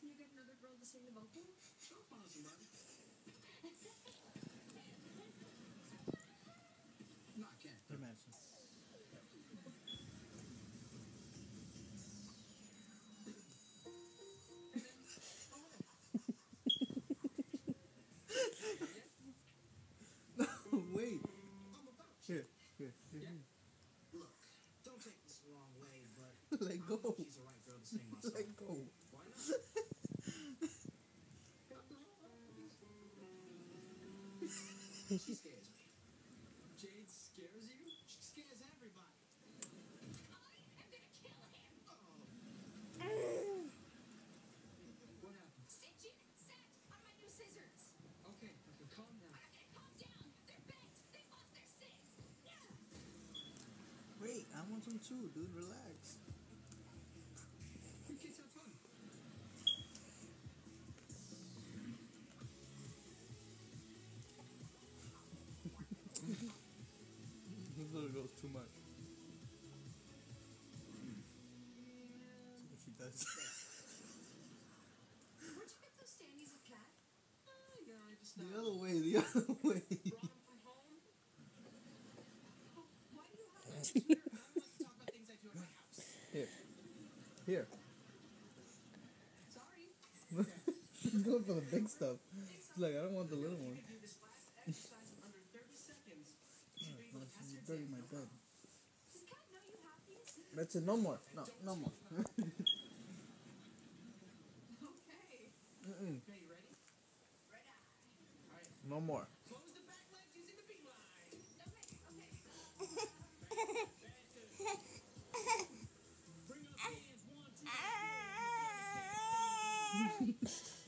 Can you get another girl to sing the vocal? Sure, find somebody. No, I can't. Hey, Madison. Wait. I'm about to. Here. Look, don't take this the wrong way, but Let I go. don't think she's the right girl to sing my song. Let go. Why not? She scares me. Jade scares you? She scares everybody. I'm gonna kill him! Oh. What happened? Stitch it! Set! On my new scissors! Okay, calm down. I'm not gonna calm down! They're bent! They've lost their sis! Yeah! Wait, I want some too, dude. Relax. You kids have fun. This little girl's too much. She does. Where'd you get those standees of cat? Yeah, I just The other way, the other way. brought him from home. Why do you have I don't like to talk about things I do at my house. Here. Sorry. She's going for the big stuff. She's like, I don't want the little one. You can do this last exercise in under 30 seconds. You should be able to pass You're your dirty exam. my bed. Does cat know you have these? That's it. No more. No more. Okay. Mm-mm. Okay, you ready? Red eye. All right. No more. Close the back legs using the beeline. Okay. Bring up hands, 1, 2, 3.